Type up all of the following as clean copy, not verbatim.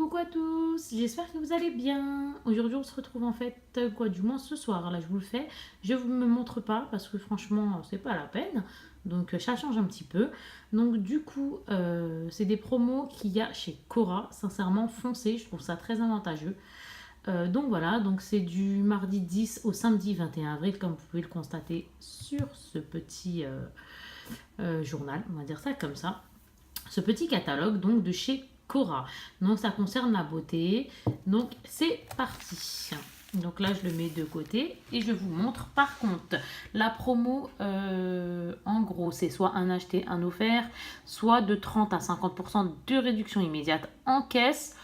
Coucou à tous, j'espère que vous allez bien. Aujourd'hui on se retrouve en fait, du moins ce soir, là je vous le fais. Je vous me montre pas parce que franchement c'est pas la peine. Donc ça change un petit peu. Donc du coup c'est des promos qu'il y a chez Cora. Sincèrement foncez, je trouve ça très avantageux. Donc voilà, donc c'est du mardi 10 au samedi 21 avril comme vous pouvez le constater sur ce petit journal, on va dire ça comme ça. Ce petit catalogue donc de chez Cora. Donc ça concerne la beauté. Donc c'est parti. Donc là je le mets de côté et je vous montre par contre la promo en gros c'est soit un acheté un offert, soit de 30 à 50% de réduction immédiate en caisse,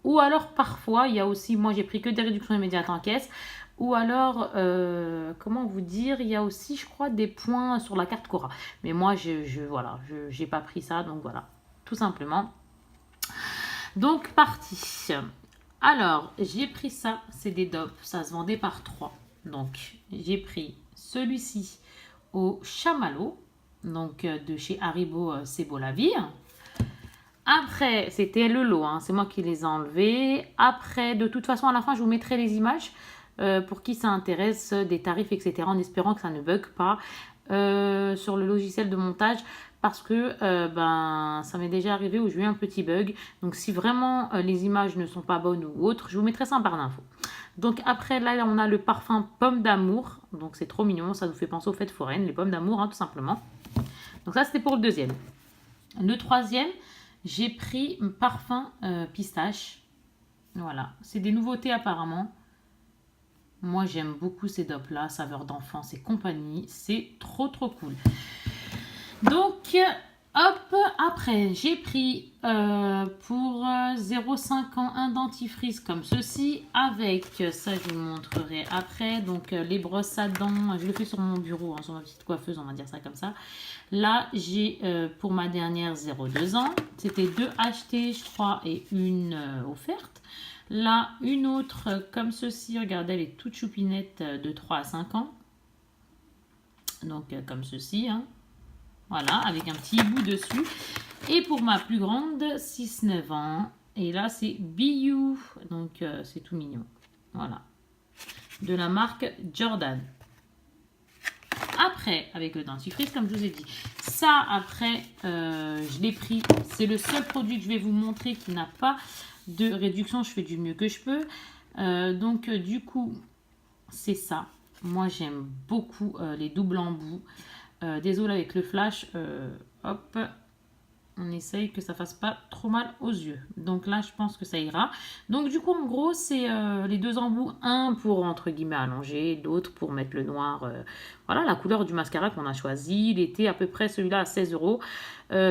ou alors parfois il y a aussi, moi j'ai pris que des réductions immédiates en caisse, ou alors, comment vous dire, il y a aussi, je crois, des points sur la carte Cora. Mais moi, voilà, j'ai pas pris ça, donc voilà, tout simplement. Donc, parti. Alors, j'ai pris ça, c'est des dopes, ça se vendait par 3. Donc, j'ai pris celui-ci au chamallow, donc de chez Haribo, c'est beau la vie. Après, c'était le lot, hein, c'est moi qui les ai enlevés. Après, de toute façon, à la fin, je vous mettrai les images pour qui ça intéresse, des tarifs, etc. En espérant que ça ne bug pas sur le logiciel de montage. Parce que ça m'est déjà arrivé où j'ai eu un petit bug. Donc, si vraiment les images ne sont pas bonnes ou autres, je vous mettrai ça en barre d'infos. Donc, après, là, on a le parfum pomme d'amour. Donc, c'est trop mignon. Ça nous fait penser aux fêtes foraines, les pommes d'amour, hein, tout simplement. Donc, ça, c'était pour le deuxième. Le troisième, j'ai pris un parfum pistache. Voilà, c'est des nouveautés apparemment. Moi, j'aime beaucoup ces dopes-là, saveur d'enfance et compagnie. C'est trop, trop cool. Donc, hop, après, j'ai pris pour 0,5 ans un dentifrice comme ceci. Avec, ça je vous montrerai après, donc les brosses à dents. Je le fais sur mon bureau, hein, sur ma petite coiffeuse, on va dire ça comme ça. Là, j'ai pour ma dernière 0,2 ans. C'était 2 achetées, je crois, et une offerte. Là, une autre comme ceci. Regardez, elle est toute choupinette de 3 à 5 ans. Donc, comme ceci. Hein. Voilà, avec un petit bout dessus. Et pour ma plus grande, 6-9 ans. Et là, c'est Biou. Donc, c'est tout mignon. Voilà. De la marque Jordan. Après, avec le dentifrice, comme je vous ai dit. Ça, après, je l'ai pris. C'est le seul produit que je vais vous montrer qui n'a pas de réduction. Je fais du mieux que je peux. Donc, du coup, c'est ça. Moi, j'aime beaucoup les doubles embouts. Désolée avec le flash. Hop. On essaye que ça fasse pas trop mal aux yeux. Donc là, je pense que ça ira. Donc du coup, en gros, c'est les 2 embouts. Un pour, entre guillemets, allonger. L'autre pour mettre le noir. Voilà, la couleur du mascara qu'on a choisi. Il était à peu près celui-là à 16 €.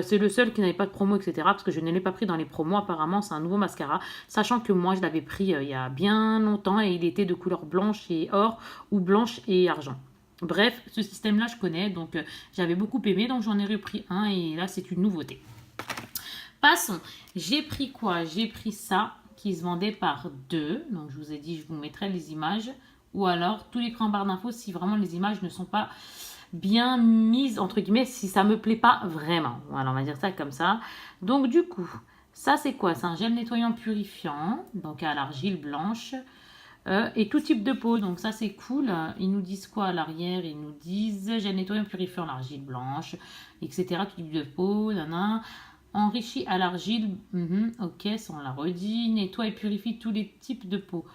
C'est le seul qui n'avait pas de promo, etc. Parce que je ne l'ai pas pris dans les promos. Apparemment, c'est un nouveau mascara. Sachant que moi, je l'avais pris il y a bien longtemps. Et il était de couleur blanche et or. Ou blanche et argent. Bref, ce système-là, je connais. Donc, j'avais beaucoup aimé. Donc, j'en ai repris un. Et là, c'est une nouveauté. Passons. J'ai pris quoi? J'ai pris ça qui se vendait par 2. Donc, je vous ai dit, je vous mettrai les images. Ou alors, tous les prix en barre d'infos si vraiment les images ne sont pas bien mises, entre guillemets, si ça ne me plaît pas vraiment. Voilà, on va dire ça comme ça. Donc, du coup, ça, c'est quoi? C'est un gel nettoyant purifiant. Donc, à l'argile blanche. Et tout type de peau, donc ça c'est cool. Ils nous disent quoi à l'arrière? Ils nous disent gel nettoyant purifiant l'argile blanche, etc. Tout type de peau, enrichi à l'argile, ok, ça on l'a redit. Nettoie et purifie tous les types de peau.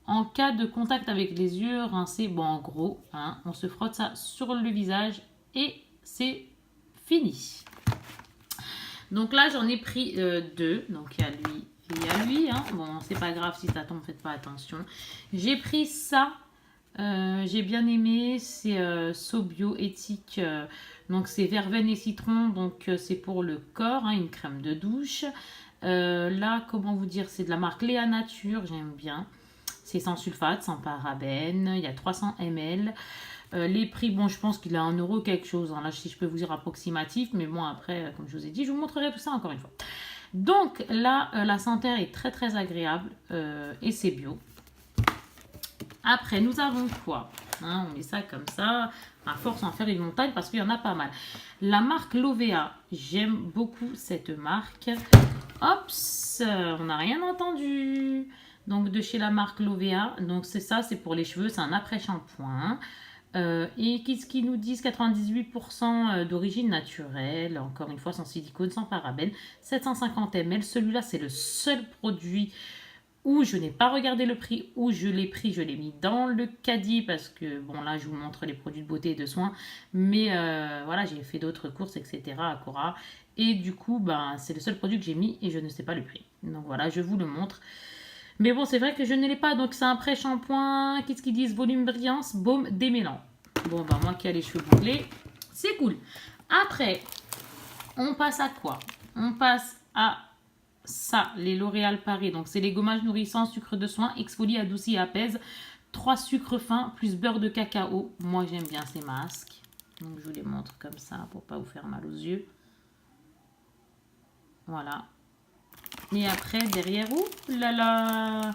En cas de contact avec les yeux, rincez, bon en gros, hein, on se frotte ça sur le visage et c'est fini. Donc là j'en ai pris 2, donc il y a lui. Et à lui, hein. Bon, c'est pas grave si ça tombe, faites pas attention. J'ai pris ça, j'ai bien aimé, c'est Sobio éthique, donc c'est verveine et citron, donc c'est pour le corps, hein, une crème de douche. Là, comment vous dire, c'est de la marque Léa Nature, j'aime bien. C'est sans sulfate, sans parabènes, il y a 300 ml. Les prix, bon, je pense qu'il a 1 € quelque chose, hein. Là, si je peux vous dire approximatif, mais bon, après, comme je vous ai dit, je vous montrerai tout ça encore une fois. Donc là, la senteur est très très agréable et c'est bio. Après, nous avons quoi, hein, on met ça comme ça. À force, on va faire une montagne parce qu'il y en a pas mal. La marque Lovea, j'aime beaucoup cette marque. Hop, on n'a rien entendu. Donc de chez la marque Lovea. Donc c'est ça, c'est pour les cheveux, c'est un après-shampoing. Et qu'est-ce qu'ils nous disent? 98% d'origine naturelle, encore une fois sans silicone, sans parabènes, 750 ml. Celui-là, c'est le seul produit où je n'ai pas regardé le prix, où je l'ai pris, je l'ai mis dans le caddie parce que, bon là je vous montre les produits de beauté et de soins, mais voilà, j'ai fait d'autres courses, etc. à Cora. Et du coup, ben, c'est le seul produit que j'ai mis et je ne sais pas le prix. Donc voilà, je vous le montre. Mais bon, c'est vrai que je ne l'ai pas, donc c'est un pré-shampoing. Qu'est-ce qu'ils disent? Volume brillance, baume démêlant. Bon, ben moi qui ai les cheveux bouclés, c'est cool. Après, on passe à quoi? On passe à ça, les L'Oréal Paris. Donc c'est les gommages nourrissants, sucre de soin, exfolie, adoucit et apaise. 3 sucres fins plus beurre de cacao. Moi j'aime bien ces masques. Donc je vous les montre comme ça pour pas vous faire mal aux yeux. Voilà. Et après, derrière, ouh là là.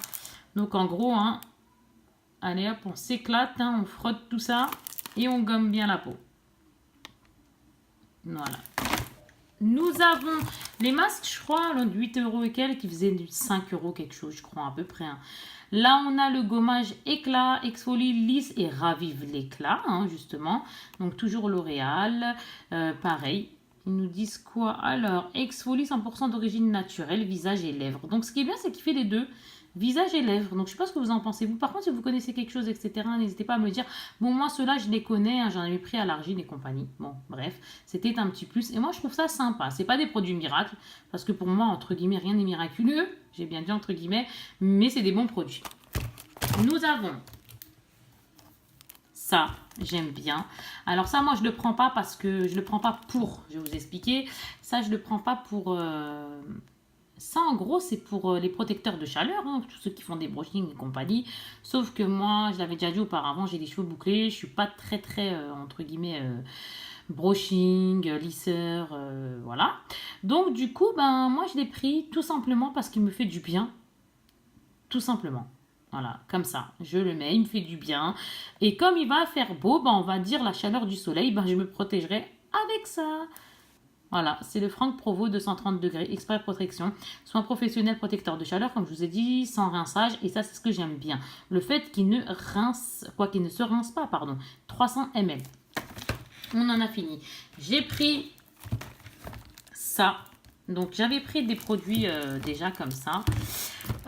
Donc en gros, hein, allez hop, on s'éclate, hein, on frotte tout ça et on gomme bien la peau. Voilà. Nous avons les masques, je crois, de 8 € et quelques, qui faisaient du 5 € quelque chose, je crois, à peu près. Hein. Là, on a le gommage éclat, exfolie, lisse et ravive l'éclat, hein, justement. Donc, toujours L'Oréal. Pareil. Ils nous disent quoi? Alors, exfolie 100% d'origine naturelle, visage et lèvres. Donc, ce qui est bien, c'est qu'il fait les deux. Visage et lèvres. Donc, je ne sais pas ce que vous en pensez. Vous, par contre, si vous connaissez quelque chose, etc., n'hésitez pas à me dire. Bon, moi, ceux-là, je les connais. Hein, j'en avais pris à l'Argile et compagnie. Bon, bref, c'était un petit plus. Et moi, je trouve ça sympa. C'est pas des produits miracles. Parce que pour moi, entre guillemets, rien n'est miraculeux. J'ai bien dit entre guillemets. Mais c'est des bons produits. Nous avons ça, j'aime bien. Alors ça, moi, je ne le prends pas parce que je le prends pas pour, je vais vous expliquer. Ça, je ne le prends pas pour... Ça, en gros, c'est pour les protecteurs de chaleur, hein, tous ceux qui font des brushings et compagnie. Sauf que moi, je l'avais déjà dit auparavant, j'ai des cheveux bouclés. Je suis pas très, entre guillemets, brushing, lisseur, voilà. Donc, du coup, ben, moi, je l'ai pris tout simplement parce qu'il me fait du bien. Tout simplement. Voilà, comme ça, je le mets, il me fait du bien. Et comme il va faire beau, ben, on va dire la chaleur du soleil, ben, je me protégerai avec ça. Voilà, c'est le Franck Provo 230 degrés, exprès protection. Soin professionnel protecteur de chaleur, comme je vous ai dit, sans rinçage. Et ça, c'est ce que j'aime bien. Le fait qu'il ne qu'il ne se rince pas, pardon. 300 ml. On en a fini. J'ai pris ça. Donc, j'avais pris des produits déjà comme ça.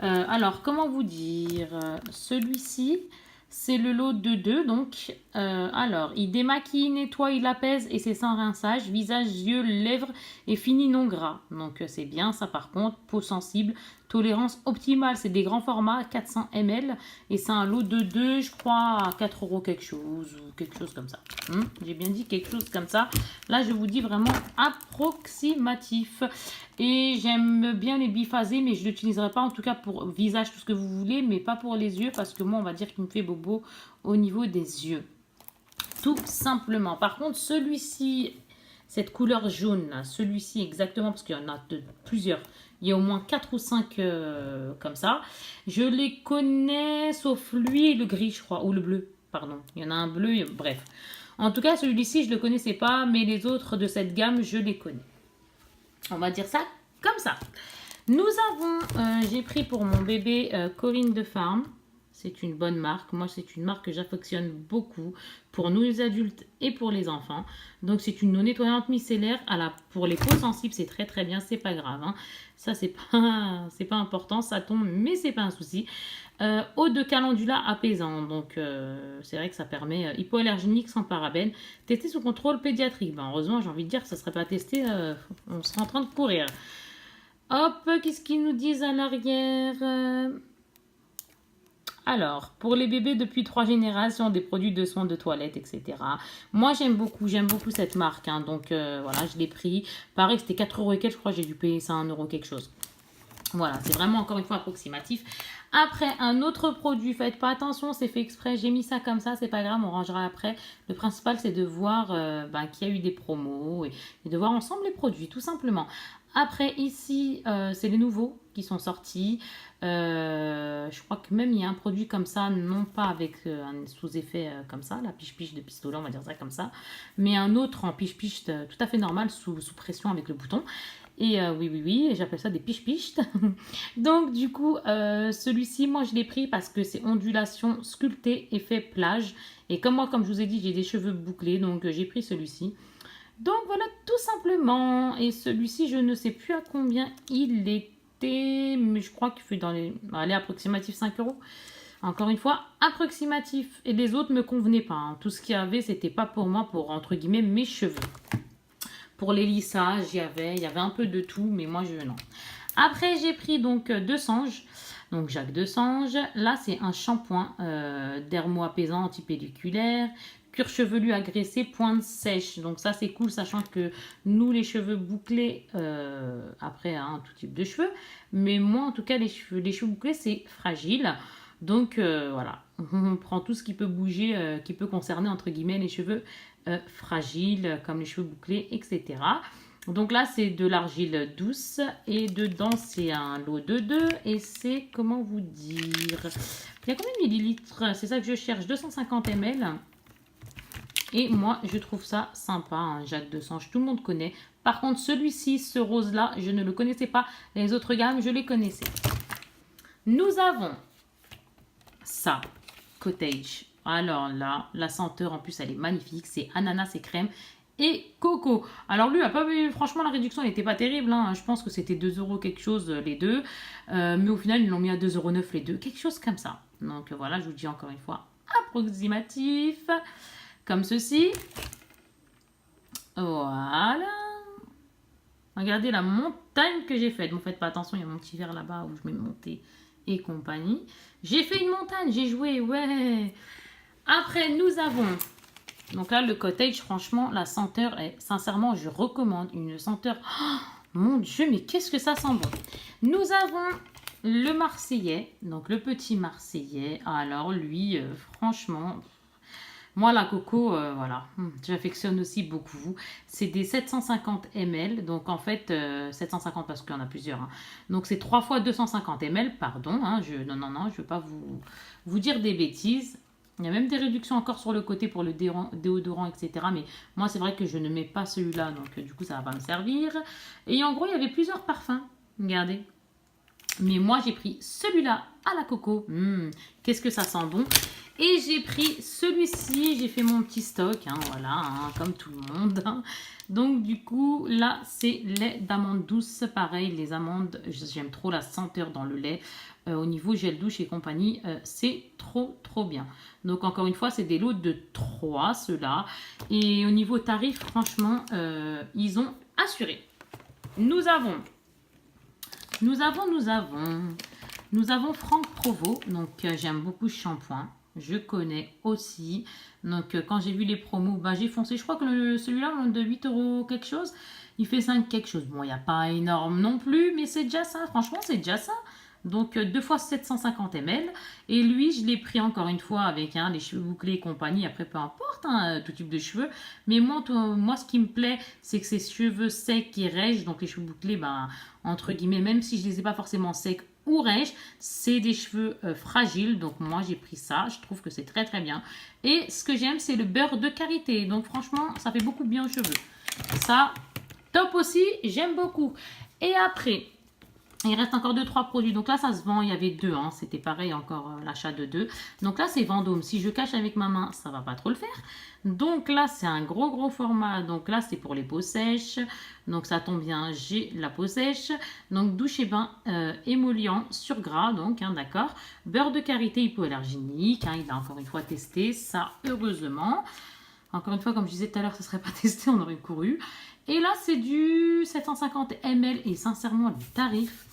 Alors, comment vous dire? Celui-ci, c'est le lot de 2. Donc, alors, il démaquille, nettoie, il apaise et c'est sans rinçage. Visage, yeux, lèvres et fini non gras. Donc, c'est bien ça par contre. Peau sensible, tolérance optimale. C'est des grands formats, 400 ml. Et c'est un lot de 2, je crois, à 4 € quelque chose ou quelque chose comme ça. J'ai bien dit quelque chose comme ça. Là, je vous dis vraiment approximatif. Et j'aime bien les biphasés, mais je ne l'utiliserai pas en tout cas pour visage, tout ce que vous voulez, mais pas pour les yeux, parce que moi, on va dire qu'il me fait bobo au niveau des yeux. Tout simplement. Par contre, celui-ci, cette couleur jaune, celui-ci exactement, parce qu'il y en a plusieurs, il y a au moins 4 ou 5 comme ça. Je les connais, sauf lui et le gris, je crois, ou le bleu, pardon. Il y en a un bleu, bref. En tout cas, celui-ci, je ne le connaissais pas, mais les autres de cette gamme, je les connais. On va dire ça comme ça. Nous avons, j'ai pris pour mon bébé Corinne de Farm. C'est une bonne marque. Moi, c'est une marque que j'affectionne beaucoup pour nous les adultes et pour les enfants. Donc, c'est une eau nettoyante micellaire pour les peaux sensibles. C'est très bien. C'est pas grave. Hein. Ça, c'est pas important. Ça tombe, mais c'est pas un souci. Eau de calendula apaisant. Donc, c'est vrai que ça permet hypoallergénique sans parabènes. Testé sous contrôle pédiatrique. Ben, heureusement, j'ai envie de dire que ça ne serait pas testé. On serait en train de courir. Hop, qu'est-ce qu'ils nous disent à l'arrière? Alors, pour les bébés depuis 3 générations, des produits de soins de toilette, etc. Moi, j'aime beaucoup cette marque. Hein, donc, voilà, je l'ai pris. Pareil, c'était 4 € et quelques. Je crois que j'ai dû payer ça 1 € quelque chose. Voilà, c'est vraiment encore une fois approximatif. Après, un autre produit, faites pas attention, c'est fait exprès. J'ai mis ça comme ça, c'est pas grave, on rangera après. Le principal, c'est de voir qu'il y a eu des promos et de voir ensemble les produits, tout simplement. Après, ici, c'est les nouveaux qui sont sortis. Je crois que même il y a un produit comme ça, non pas avec un sous-effet comme ça, la piche-piche de pistolet, on va dire ça comme ça, mais un autre en piche-piche tout à fait normal, sous pression avec le bouton. Et oui, j'appelle ça des piche-piches. Donc du coup, celui-ci, moi je l'ai pris parce que c'est ondulation sculptée, effet plage. Et comme moi, comme je vous ai dit, j'ai des cheveux bouclés, donc j'ai pris celui-ci. Donc voilà, tout simplement. Et celui-ci, je ne sais plus à combien il était, mais je crois qu'il fait dans les... Allez, approximatif 5 euros. Encore une fois, approximatif. Et les autres me convenaient pas, hein. Tout ce qu'il y avait, c'était pas pour moi, pour entre guillemets mes cheveux. Pour les lissages, il y avait un peu de tout, mais moi, non. Après, j'ai pris donc Desange. Donc, Jacques Desange. Là, c'est un shampoing dermo apaisant antipelliculaire. Cuir chevelu agressé, pointe sèche. Donc ça, c'est cool, sachant que nous, les cheveux bouclés, après, hein, tout type de cheveux. Mais moi, en tout cas, les cheveux bouclés, c'est fragile. Donc voilà, on prend tout ce qui peut bouger, qui peut concerner entre guillemets les cheveux fragiles, comme les cheveux bouclés, etc. Donc là, c'est de l'argile douce et dedans, c'est un lot de 2 et c'est, comment vous dire, il y a combien de millilitres? C'est ça que je cherche, 250 ml. Et moi, je trouve ça sympa, hein, Jacques Desange, tout le monde connaît. Par contre, celui-ci, ce rose-là, je ne le connaissais pas. Les autres gammes, je les connaissais. Nous avons ça, Cottage. Alors là, la senteur en plus elle est magnifique, c'est ananas et crème et coco. Alors lui a pas vu, franchement la réduction n'était pas terrible, hein. Je pense que c'était 2 euros quelque chose les deux, mais au final ils l'ont mis à 2,9 euros les deux, quelque chose comme ça. Donc voilà, je vous dis encore une fois, approximatif, comme ceci. Voilà. Regardez la montagne que j'ai faite. Bon, faites pas attention, il y a mon petit verre là-bas où je mets monter et compagnie. J'ai fait une montagne, j'ai joué, ouais. Après, nous avons, donc là, le Cottage, franchement, la senteur est, sincèrement, je recommande une senteur, oh, mon Dieu, mais qu'est-ce que ça sent bon. Nous avons le Marseillais, donc le petit Marseillais. Alors, lui, franchement, moi, la coco, voilà, j'affectionne aussi beaucoup. C'est des 750 ml, donc en fait, 750 parce qu'il y en a plusieurs. Hein. Donc c'est 3 fois 250 ml, pardon. Hein, non, je ne veux pas vous dire des bêtises. Il y a même des réductions encore sur le côté pour le déodorant, etc. Mais moi, c'est vrai que je ne mets pas celui-là, donc du coup, ça ne va pas me servir. Et en gros, il y avait plusieurs parfums. Regardez. Mais moi, j'ai pris celui-là à la coco. Qu'est-ce que ça sent bon. Et j'ai pris celui-ci, j'ai fait mon petit stock, hein, voilà, hein, comme tout le monde. Hein. Donc du coup, là, c'est lait d'amande douce. Pareil, les amandes, j'aime trop la senteur dans le lait. Au niveau gel douche et compagnie, c'est trop bien. Donc encore une fois, c'est des lots de 3, ceux-là. Et au niveau tarif, franchement, ils ont assuré. Nous avons Franck Provost, donc j'aime beaucoup ce shampoing. Je connais aussi. Donc, quand j'ai vu les promos, bah, j'ai foncé. Je crois que celui-là, de 8 euros quelque chose, il fait 5 quelque chose. Bon, il n'y a pas énorme non plus, mais c'est déjà ça. Franchement, c'est déjà ça. Donc, 2 fois 750 ml. Et lui, je l'ai pris encore une fois avec les cheveux bouclés et compagnie. Après, peu importe, hein, tout type de cheveux. Mais moi, ce qui me plaît, c'est que ces cheveux secs qui règent. Donc, les cheveux bouclés, bah, entre guillemets, même si je ne les ai pas forcément secs, ou rège, c'est des cheveux fragiles, donc moi j'ai pris ça, je trouve que c'est très bien. Et ce que j'aime, c'est le beurre de karité, donc franchement ça fait beaucoup bien aux cheveux. Ça, top aussi, j'aime beaucoup. Et après, il reste encore 2-3 produits, donc là ça se vend, il y avait 2, hein. C'était pareil encore l'achat de 2. Donc là c'est Vendôme, si je cache avec ma main, ça va pas trop le faire. Donc là c'est un gros format, donc là c'est pour les peaux sèches, donc ça tombe bien, j'ai la peau sèche. Donc douche et bain émollient sur gras, donc hein, d'accord. Beurre de karité hypoallergénique, hein, il a encore une fois testé, ça heureusement. Encore une fois, comme je disais tout à l'heure, ça ne serait pas testé, on aurait couru. Et là c'est du 750 ml et sincèrement les tarifs,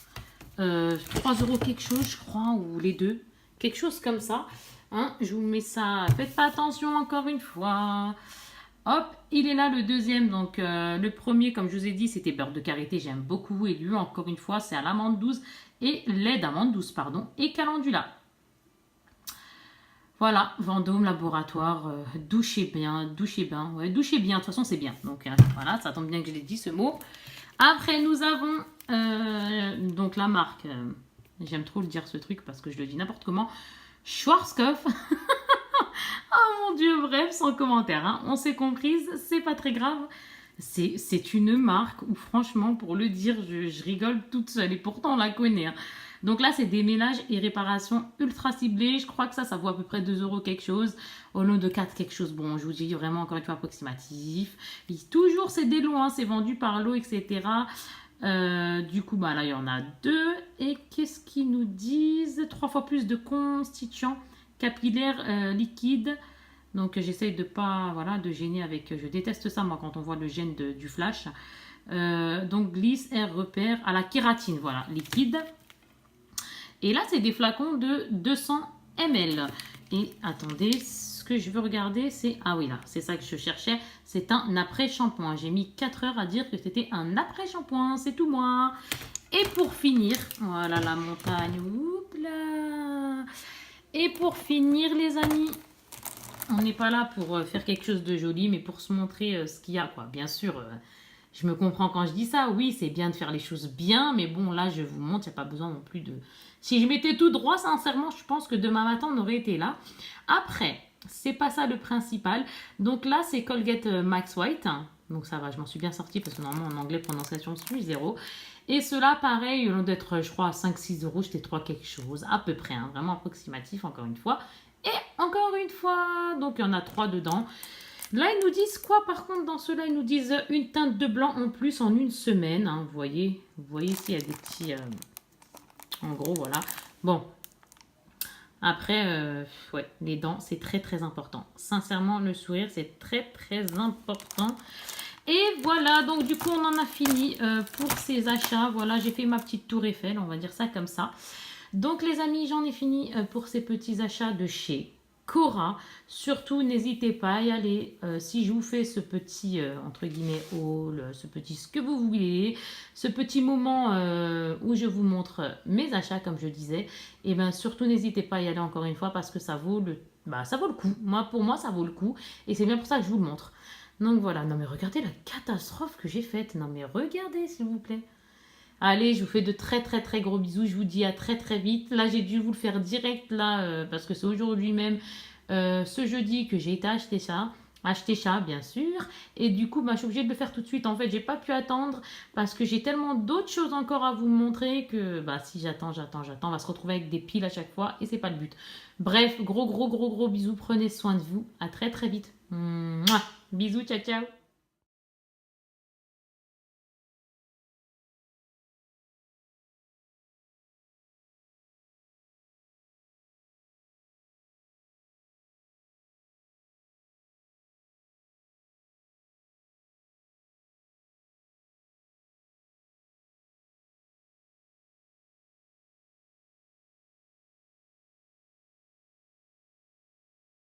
3 euros quelque chose je crois, ou les deux, quelque chose comme ça. Hein, je vous mets ça, faites pas attention encore une fois. Hop, il est là le deuxième, donc le premier comme je vous ai dit c'était beurre de karité, j'aime beaucoup. Et lui encore une fois c'est à l'amande douce et lait d'amande douce pardon et calendula. Voilà, Vendôme Laboratoire, douchez bien, ouais, douchez bien, de toute façon c'est bien. Donc voilà, ça tombe bien que je l'ai dit ce mot. Après nous avons donc la marque, j'aime trop le dire ce truc parce que je le dis n'importe comment, Schwarzkopf. Oh mon Dieu, bref, sans commentaire, hein. On s'est comprise, c'est pas très grave. C'est une marque où franchement, pour le dire, je rigole toute seule et pourtant on la connaît, hein. Donc là, c'est des ménages et réparations ultra ciblés. Je crois que ça vaut à peu près 2 euros quelque chose. Au lieu de 4 quelque chose. Bon, je vous dis vraiment encore une fois approximatif. Et toujours, c'est des lots, hein, c'est vendu par lot, etc. Du coup, bah là, il y en a 2. Et qu'est-ce qu'ils nous disent? 3 fois plus de constituants capillaires liquides. Donc, j'essaye de pas, voilà, de gêner avec. Je déteste ça, moi, quand on voit le gène du flash. Donc, glisse, air repère à la kératine, voilà, liquide. Et là, c'est des flacons de 200 ml. Et attendez, ce que je veux regarder, c'est... Ah oui, là, c'est ça que je cherchais. C'est un après-shampoing. J'ai mis 4 heures à dire que c'était un après-shampoing. C'est tout moi. Et pour finir... Voilà la montagne. Oups là. Et pour finir, les amis... On n'est pas là pour faire quelque chose de joli, mais pour se montrer ce qu'il y a, quoi. Bien sûr... je me comprends quand je dis ça, oui, c'est bien de faire les choses bien, mais bon, là, je vous montre, il n'y a pas besoin non plus de... Si je m'étais tout droit, sincèrement, je pense que demain matin, on aurait été là. Après, c'est pas ça le principal. Donc là, c'est Colgate Max White. Donc ça va, je m'en suis bien sortie parce que normalement, en anglais, prononciation, je suis 0. Et cela, pareil, au lieu d'être, je crois, à 5-6 euros, j'étais 3 quelque chose, à peu près, hein, vraiment approximatif, encore une fois. Et encore une fois, donc il y en a 3 dedans. Là, ils nous disent quoi par contre dans ceux-là? Ils nous disent une teinte de blanc en plus en une semaine. Hein, vous voyez ici, il y a des petits... en gros, voilà. Bon. Après, ouais, les dents, c'est très très important. Sincèrement, le sourire, c'est très très important. Et voilà, donc du coup, on en a fini pour ces achats. Voilà, j'ai fait ma petite tour Eiffel, on va dire ça comme ça. Donc les amis, j'en ai fini pour ces petits achats de chez Cora. Surtout, n'hésitez pas à y aller. Si je vous fais ce petit, entre guillemets, haul, ce petit ce que vous voulez, ce petit moment où je vous montre mes achats, comme je disais, et bien surtout, n'hésitez pas à y aller encore une fois parce que ça vaut ça vaut le coup. Pour moi, ça vaut le coup. Et c'est bien pour ça que je vous le montre. Donc voilà, non mais regardez la catastrophe que j'ai faite. Non mais regardez, s'il vous plaît. Allez, je vous fais de très très très gros bisous. Je vous dis à très très vite. Là, j'ai dû vous le faire direct là parce que c'est aujourd'hui même, ce jeudi, que j'ai été acheter ça. Acheter ça, bien sûr. Et du coup, bah, je suis obligée de le faire tout de suite. En fait, j'ai pas pu attendre parce que j'ai tellement d'autres choses encore à vous montrer que bah, si j'attends, on va se retrouver avec des piles à chaque fois et c'est pas le but. Bref, gros bisous. Prenez soin de vous. À très très vite. Mouah. Bisous, ciao ciao.